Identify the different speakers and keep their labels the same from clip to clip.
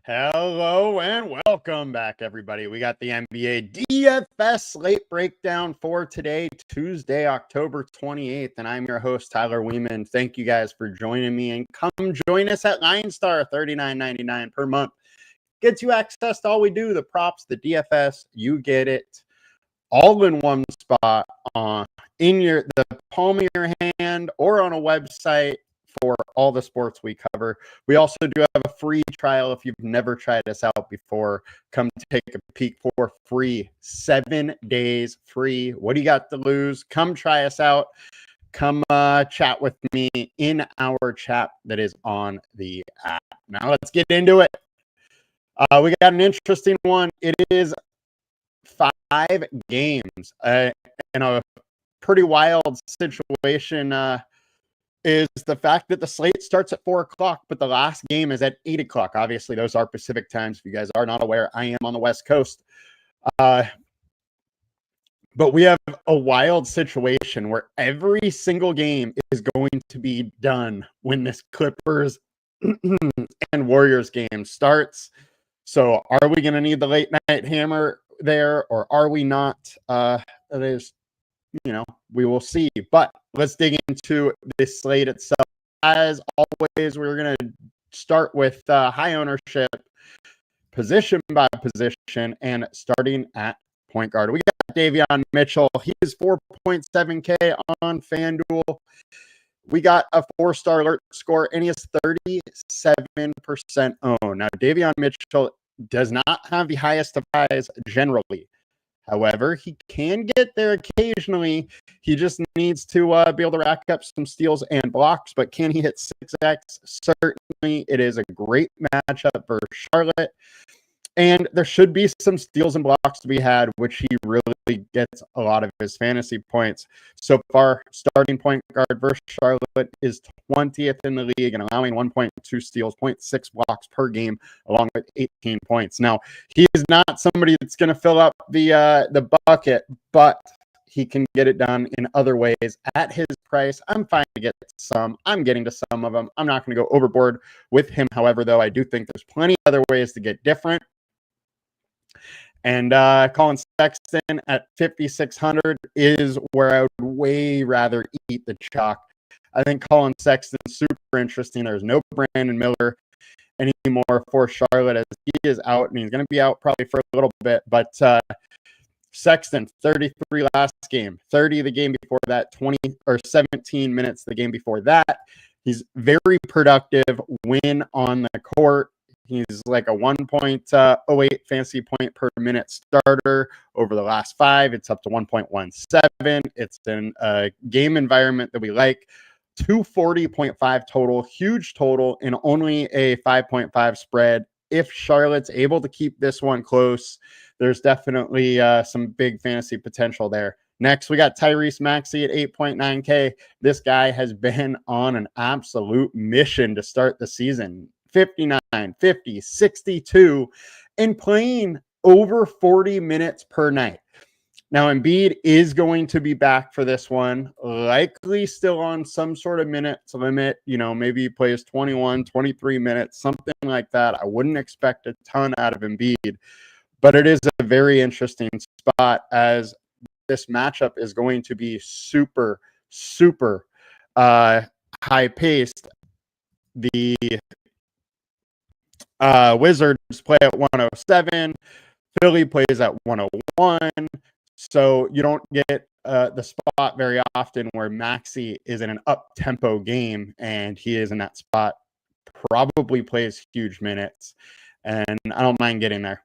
Speaker 1: Hello and welcome back, everybody. We got the NBA DFS Slate Breakdown for today, Tuesday, October 28th, and I'm your host, Tyler Wiemann. Thank you guys for joining me, and come join us at Line Star, $39.99 per month. Gets you access to all we do, the props, the DFS. You get it all in one spot, in the palm of your hand or on a website for all the sports we cover. We also do have a free trial. If you've never tried us out before, come take a peek for free. 7 days free. What do you got to lose? Come try us out. Come chat with me in our chat that is on the app. Now let's get into it. We got an interesting one. It is 5 games in a pretty wild situation. Is the fact that the slate starts at 4 o'clock, but the last game is at 8 o'clock. Obviously, those are Pacific times. If you guys are not aware, I am on the West Coast. But we have a wild situation where every single game is going to be done when this Clippers and Warriors game starts. So are we going to need the late night hammer there, or are we not? It is, we will see. But let's dig into this slate itself. As always, we're going to start with high ownership, position by position, and starting at point guard. We got Davion Mitchell. He is 4.7K on FanDuel. We got a 4-star alert score, and he is 37% owned. Now, Davion Mitchell does not have the highest of highs generally. However, he can get there occasionally. He just needs to be able to rack up some steals and blocks. But can he hit 6X? Certainly, it is a great matchup for Charlotte. And there should be some steals and blocks to be had, which he really gets a lot of his fantasy points. So far, starting point guard versus Charlotte is 20th in the league and allowing 1.2 steals, 0.6 blocks per game, along with 18 points. Now, he is not somebody that's going to fill up the bucket, but he can get it done in other ways at his price. I'm fine to get some. I'm getting to some of them. I'm not going to go overboard with him. However, though, I do think there's plenty of other ways to get different. And Colin Sexton at 5,600 is where I would way rather eat the chalk. I think Colin Sexton's super interesting. There's no Brandon Miller anymore for Charlotte, as he is out, and he's going to be out probably for a little bit. But Sexton, 33 last game, 30 the game before that, 20 or 17 minutes the game before that. He's very productive when on the court. He's like a 1.08 fantasy point per minute starter. Over the last 5, it's up to 1.17. It's in a game environment that we like. 240.5 total, huge total in only a 5.5 spread. If Charlotte's able to keep this one close, there's definitely some big fantasy potential there. Next, we got Tyrese Maxey at 8.9K. This guy has been on an absolute mission to start the season. 59, 50, 62, and playing over 40 minutes per night. Now, Embiid is going to be back for this one, likely still on some sort of minutes limit. Maybe he plays 21, 23 minutes, something like that. I wouldn't expect a ton out of Embiid, but it is a very interesting spot, as this matchup is going to be super, super high-paced. The Wizards play at 107. Philly plays at 101. So you don't get the spot very often where Maxey is in an up-tempo game, and he is in that spot, probably plays huge minutes. And I don't mind getting there.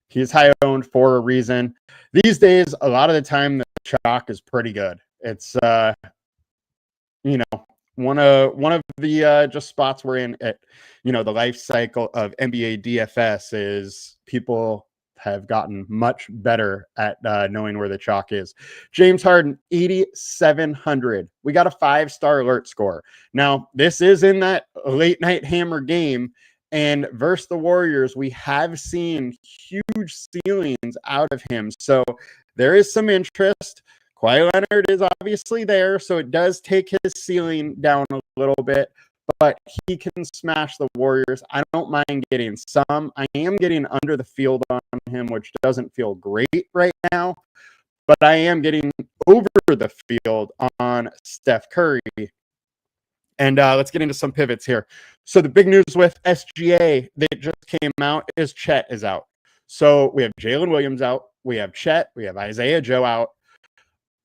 Speaker 1: He's high owned for a reason. These days, a lot of the time, the chalk is pretty good. It's, one of the just spots we're in at, the life cycle of NBA DFS is people have gotten much better at knowing where the chalk is. James Harden, 8,700. We got a 5-star alert score. Now, this is in that late night hammer game, and versus the Warriors, we have seen huge ceilings out of him. So there is some interest. Kawhi Leonard is obviously there, so it does take his ceiling down a little bit. but he can smash the Warriors. I don't mind getting some. I am getting under the field on him, which doesn't feel great right now, but I am getting over the field on Steph Curry. And let's get into some pivots here. So the big news with SGA that just came out is Chet is out. So we have Jalen Williams out. We have Chet. We have Isaiah Joe out.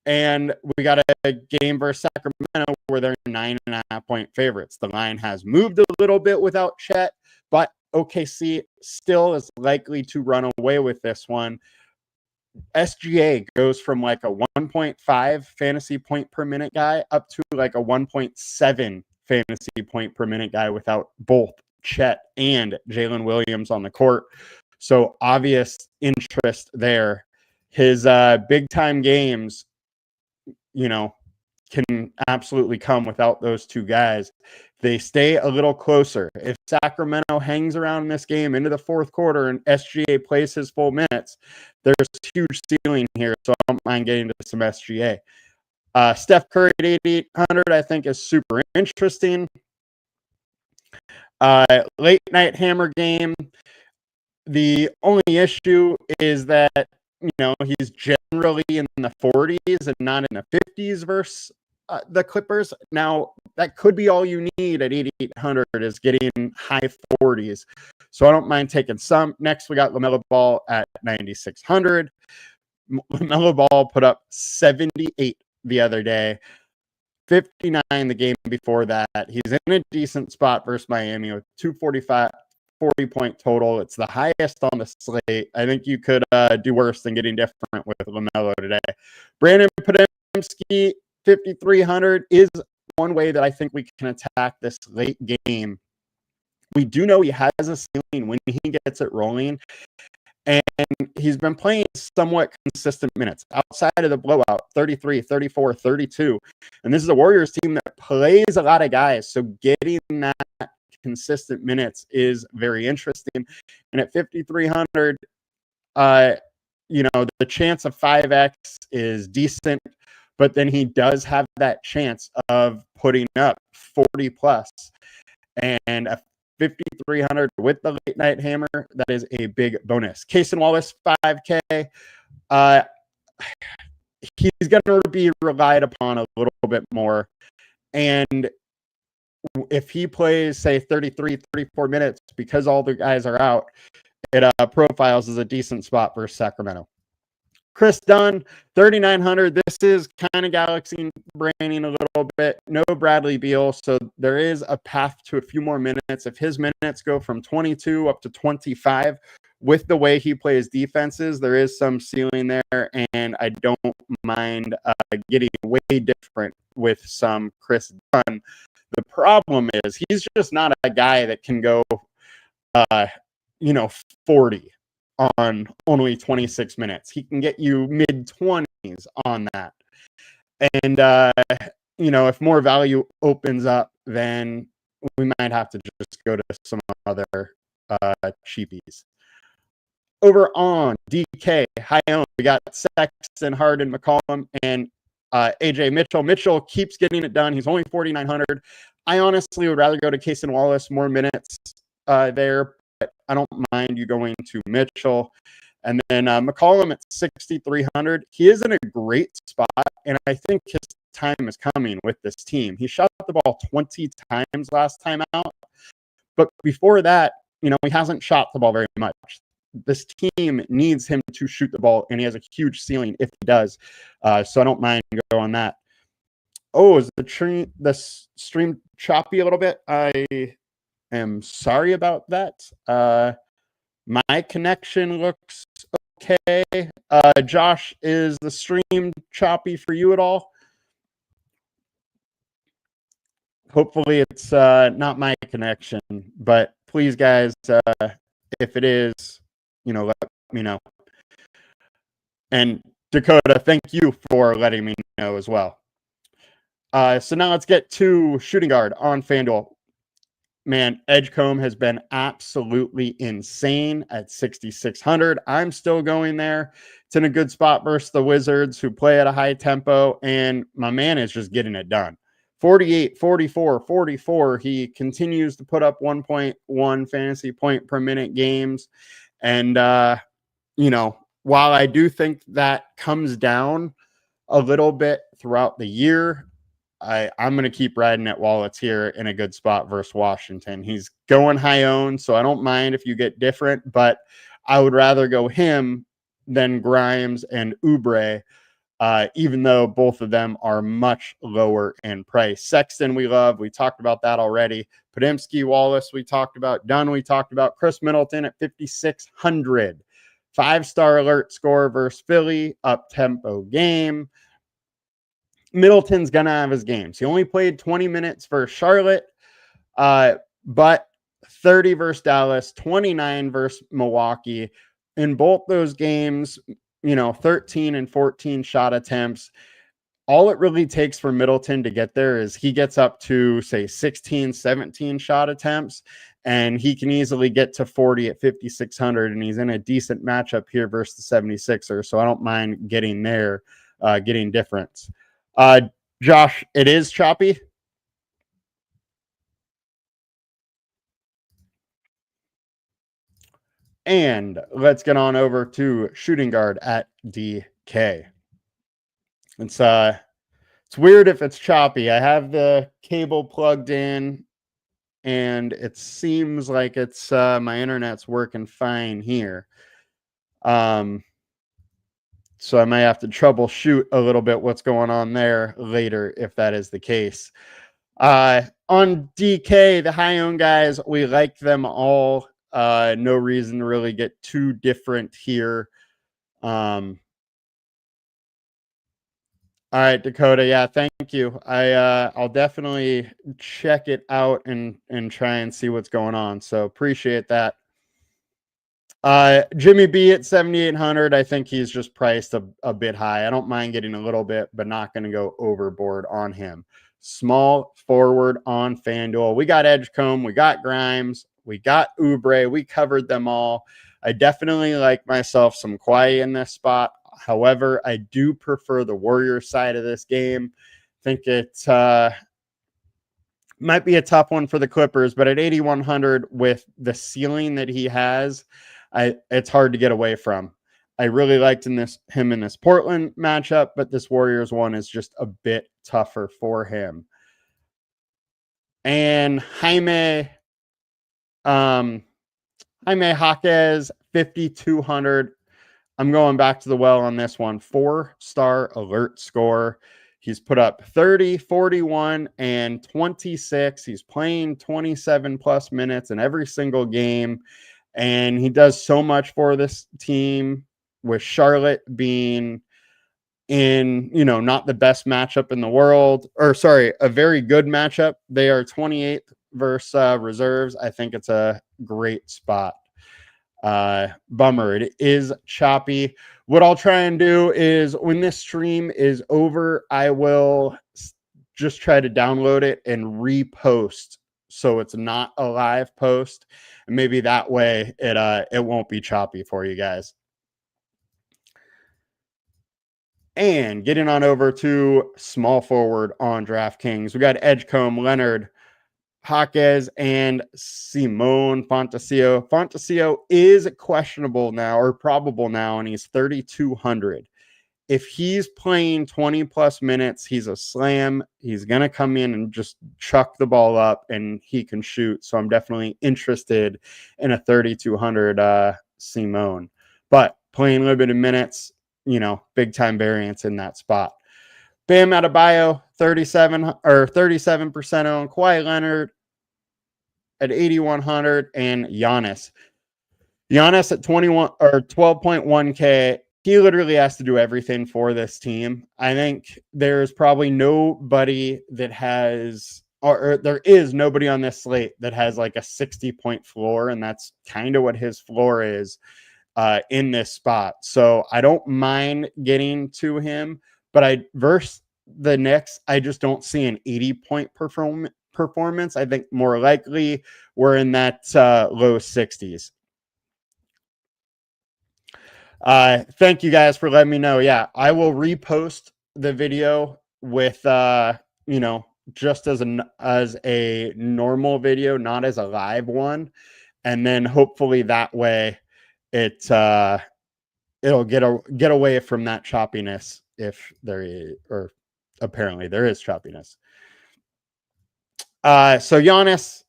Speaker 1: And we got a game versus Sacramento where they're 9.5-point favorites. The line has moved a little bit without Chet, but OKC still is likely to run away with this one. SGA goes from like a 1.5 fantasy point per minute guy up to like a 1.7 fantasy point per minute guy without both Chet and Jalen Williams on the court. So obvious interest there. His big time games, can absolutely come without those two guys. They stay a little closer. If Sacramento hangs around in this game into the fourth quarter and SGA plays his full minutes, there's a huge ceiling here, so I don't mind getting to some SGA. Steph Curry at 8,800, I think, is super interesting. Late night hammer game. The only issue is that, he's generally in the 40s and not in the 50s versus the Clippers. Now, that could be all you need at 8,800 is getting high 40s. So I don't mind taking some. Next, we got LaMelo Ball at 9,600. LaMelo Ball put up 78 the other day, 59 the game before that. He's in a decent spot versus Miami with 245. 40-point total. It's the highest on the slate. I think you could do worse than getting different with LaMelo today. Brandon Podziemski, 5,300 is one way that I think we can attack this late game. We do know he has a ceiling when he gets it rolling, and he's been playing somewhat consistent minutes outside of the blowout, 33, 34, 32. And this is a Warriors team that plays a lot of guys, so getting that consistent minutes is very interesting. And at 5,300, the chance of 5x is decent, but then he does have that chance of putting up 40 plus. And a 5,300 with the late night hammer, that is a big bonus. Cason Wallace, 5K. He's going to be relied upon a little bit more. And if he plays, say, 33, 34 minutes because all the guys are out, it profiles as a decent spot for Sacramento. Chris Dunn, 3,900. This is kind of galaxy braining a little bit. No Bradley Beal, so there is a path to a few more minutes. If his minutes go from 22 up to 25, with the way he plays defenses, there is some ceiling there, and I don't mind getting way different with some Chris Dunn. The problem is he's just not a guy that can go, 40 on only 26 minutes. He can get you mid-20s on that. And, if more value opens up, then we might have to just go to some other cheapies. Over on DK, high owned, we got Sexton, Harden, McCollum, and AJ Mitchell. Mitchell keeps getting it done. He's only 4,900. I honestly would rather go to Cason Wallace, more minutes there, but I don't mind you going to Mitchell. And then McCollum at 6,300. He is in a great spot, and I think his time is coming with this team. He shot the ball 20 times last time out, but before that, he hasn't shot the ball very much. This team needs him to shoot the ball, and he has a huge ceiling if he does. So I don't mind going on that. Oh, is the stream choppy a little bit? I am sorry about that. My connection looks okay. Josh, is the stream choppy for you at all? Hopefully it's not my connection, but please, guys, if it is, let me know. And Dakota, thank you for letting me know as well. So now let's get to shooting guard on FanDuel. Man, Edgecombe has been absolutely insane at 6,600. I'm still going there. It's in a good spot versus the Wizards, who play at a high tempo, and my man is just getting it done. 48, 44, 44. He continues to put up 1.1 fantasy point per minute games. And, while I do think that comes down a little bit throughout the year, I'm going to keep riding it while it's here in a good spot versus Washington. He's going high owned, so I don't mind if you get different, but I would rather go him than Grimes and Oubre, even though both of them are much lower in price. Sexton, we love. We talked about that already. Podemski, Wallace, we talked about. Dunn, we talked about. Chris Middleton at 5,600. 5-star alert score versus Philly. Up-tempo game. Middleton's going to have his games. He only played 20 minutes for Charlotte, but 30 versus Dallas, 29 versus Milwaukee. In both those games, 13 and 14 shot attempts. All it really takes for Middleton to get there is he gets up to, say, 16, 17 shot attempts, and he can easily get to 40 at 5,600, and he's in a decent matchup here versus the 76ers, so I don't mind getting there, getting difference. Josh, it is choppy. And let's get on over to shooting guard at DK. It's weird if it's choppy. I have the cable plugged in, and it seems like it's my internet's working fine here. So I might have to troubleshoot a little bit what's going on there later if that is the case. On DK, the high-owned guys, we like them all. No reason to really get too different here. All right, Dakota. Yeah, thank you. I'll definitely check it out and try and see what's going on. So appreciate that. Jimmy B at 7,800. I think he's just priced a bit high. I don't mind getting a little bit, but not going to go overboard on him. Small forward on FanDuel. We got Edgecombe. We got Grimes. We got Oubre. We covered them all. I definitely like myself some Kawhi in this spot. However, I do prefer the Warriors side of this game. I think it might be a tough one for the Clippers, but at 8,100 with the ceiling that he has, it's hard to get away from. I really liked him in this Portland matchup, but this Warriors one is just a bit tougher for him. And Jaime Jaquez, 5,200. I'm going back to the well on this one. 4-star alert score. He's put up 30, 41, and 26. He's playing 27 plus minutes in every single game. And he does so much for this team, with Charlotte being in, not the best matchup in the world, a very good matchup. They are 28th versus reserves. I think it's a great spot. Bummer. It is choppy. What I'll try and do is when this stream is over, I will just try to download it and repost so it's not a live post. And maybe that way it won't be choppy for you guys. And getting on over to small forward on DraftKings, we got Edgecombe, Leonard, Jaquez, and Simone Fantasio. Fantasio is questionable now, or probable now, and he's 3,200. If he's playing 20 plus minutes, he's a slam. He's going to come in and just chuck the ball up, and he can shoot. So I'm definitely interested in a 3,200 Simone. But playing limited minutes, big time variance in that spot. Bam Adebayo, 37% owned. Kawhi Leonard at 8,100, and Giannis at 21 or 12.1K. He literally has to do everything for this team. I think there's probably nobody that has, or there is nobody on this slate that has like a 60-point floor, and that's kind of what his floor is in this spot. So I don't mind getting to him, but versus the Knicks, I just don't see an 80-point performance. I think more likely we're in that low 60s. Thank you guys for letting me know. Yeah, I will repost the video with, just as a normal video, not as a live one, and then hopefully that way it'll get away from that choppiness if there is, or apparently there is choppiness. So Giannis,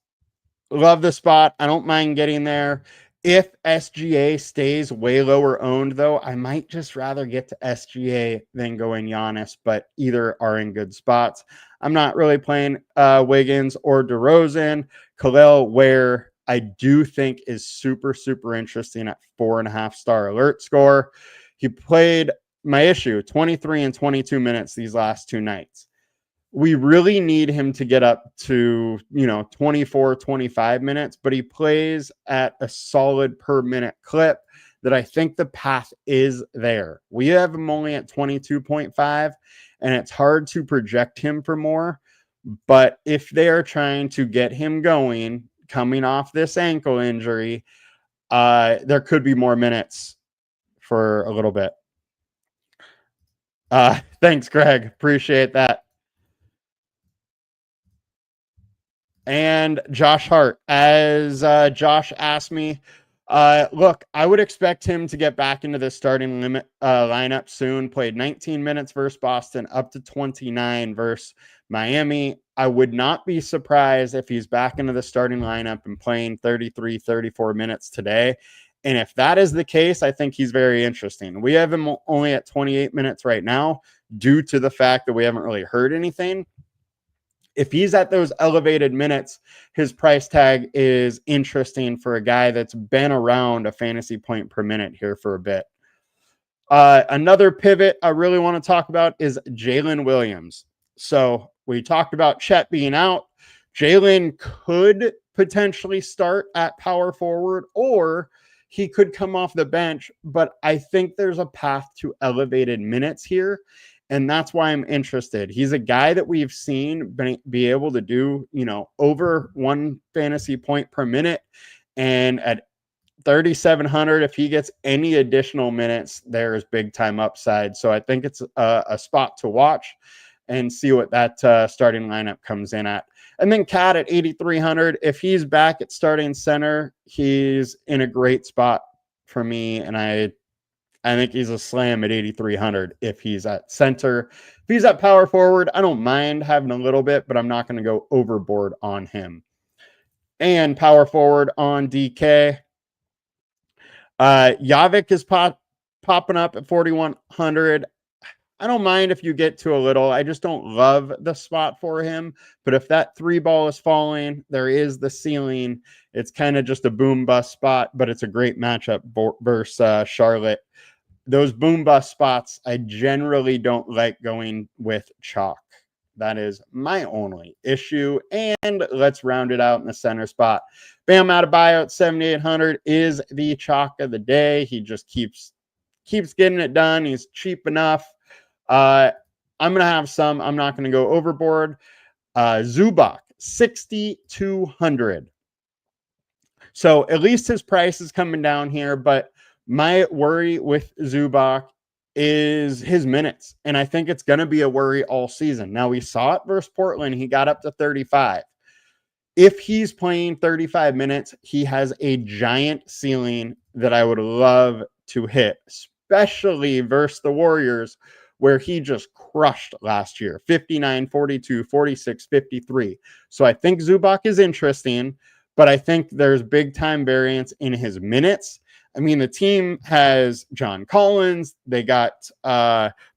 Speaker 1: love the spot. I don't mind getting there. If SGA stays way lower owned, though, I might just rather get to SGA than go in Giannis, but either are in good spots. I'm not really playing Wiggins or DeRozan. Khalil, where I do think is super, super interesting at 4.5-star alert score. He played, my issue, 23 and 22 minutes these last two nights. We really need him to get up to, 24, 25 minutes, but he plays at a solid per minute clip that I think the path is there. We have him only at 22.5, and it's hard to project him for more. But if they are trying to get him going, coming off this ankle injury, there could be more minutes for a little bit. Thanks, Greg. Appreciate that. And Josh Hart, as Josh asked me, look, I would expect him to get back into the starting lineup soon. Played 19 minutes versus Boston, up to 29 versus Miami. I would not be surprised if he's back into the starting lineup and playing 33, 34 minutes today. And if that is the case, I think he's very interesting. We have him only at 28 minutes right now due to the fact that we haven't really heard anything. If he's at those elevated minutes, his price tag is interesting for a guy that's been around a fantasy point per minute here for a bit. Another pivot I really want to talk about is Jalen Williams. So we talked about Chet being out. Jalen could potentially start at power forward, or he could come off the bench, but I think there's a path to elevated minutes here. And that's why I'm interested. He's a guy that we've seen be able to do, over 1 fantasy point per minute. And at 3,700, if he gets any additional minutes, there's big time upside. So I think it's a spot to watch and see what that starting lineup comes in at. And then Cat at 8,300. If he's back at starting center, he's in a great spot for me. And I think he's a slam at 8,300 if he's at center. If he's at power forward, I don't mind having a little bit, but I'm not going to go overboard on him. And power forward on DK. Javik is popping up at 4,100. I don't mind if you get to a little. I just don't love the spot for him. But if that 3 ball is falling, there is the ceiling. It's kind of just a boom bust spot, but it's a great matchup versus Charlotte. Those boom bust spots, I generally don't like going with chalk. That is my only issue. And let's round it out in the center spot. Bam Adebayo at 7,800 is the chalk of the day. He just keeps getting it done. He's cheap enough. I'm going to have some. I'm not going to go overboard. Zubac, 6,200. So at least his price is coming down here, but my worry with Zubac is his minutes, and I think it's going to be a worry all season. Now, we saw it versus Portland. He got up to 35. If he's playing 35 minutes, he has a giant ceiling that I would love to hit, especially versus the Warriors, where he just crushed last year, 59, 42, 46, 53. So I think Zubac is interesting, but I think there's big time variance in his minutes. I mean, the team has John Collins. They got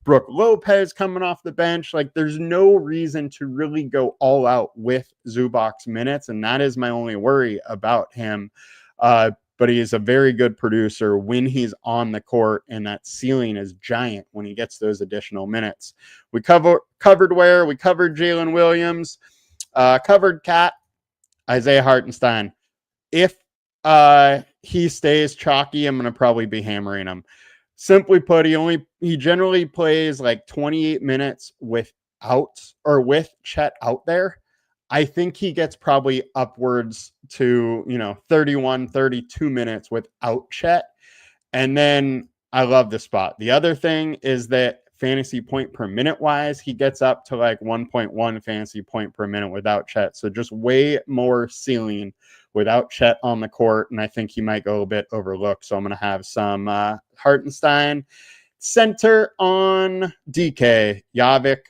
Speaker 1: Brooke Lopez coming off the bench. Like, there's no reason to really go all out with Zubac's minutes, and that is my only worry about him. But he is a very good producer when he's on the court, and that ceiling is giant when he gets those additional minutes. We covered where? We covered Jalen Williams, covered Cat, Isaiah Hartenstein. If he stays chalky, I'm going to probably be hammering him. Simply put, he generally plays like 28 minutes with Chet out there. I think he gets probably upwards to, 31, 32 minutes without Chet. And then I love the spot. The other thing is that fantasy point per minute wise, he gets up to like 1.1 fantasy point per minute without Chet. So just way more ceiling without Chet on the court. And I think he might go a bit overlooked. So I'm going to have some Hartenstein. Center on DK, Javik,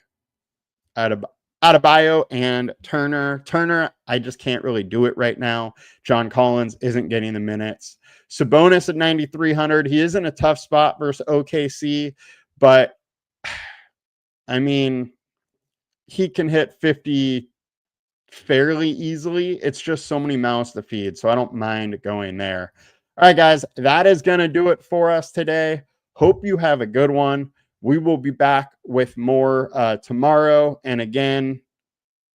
Speaker 1: Adebayo, and Turner. Turner, I just can't really do it right now. John Collins isn't getting the minutes. Sabonis at 9,300. He is in a tough spot versus OKC, but I mean, he can hit 50 fairly easily. It's just so many mouths to feed, so I don't mind going there. All right, guys, that is going to do it for us today. Hope you have a good one. We will be back with more tomorrow. And again,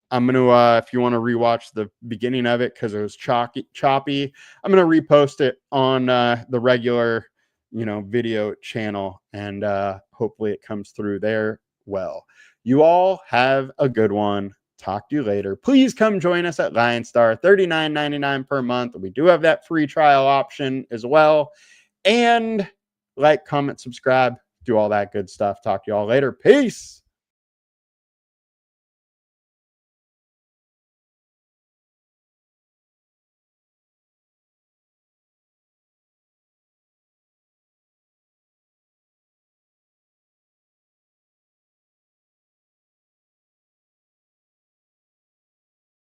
Speaker 1: I'm going to, if you want to rewatch the beginning of it because it was choppy, I'm going to repost it on the regular, video channel. And hopefully it comes through there well. You all have a good one. Talk to you later. Please come join us at LionStar, $39.99 per month. We do have that free trial option as well. And like, comment, subscribe, do all that good stuff. Talk to you all later. Peace.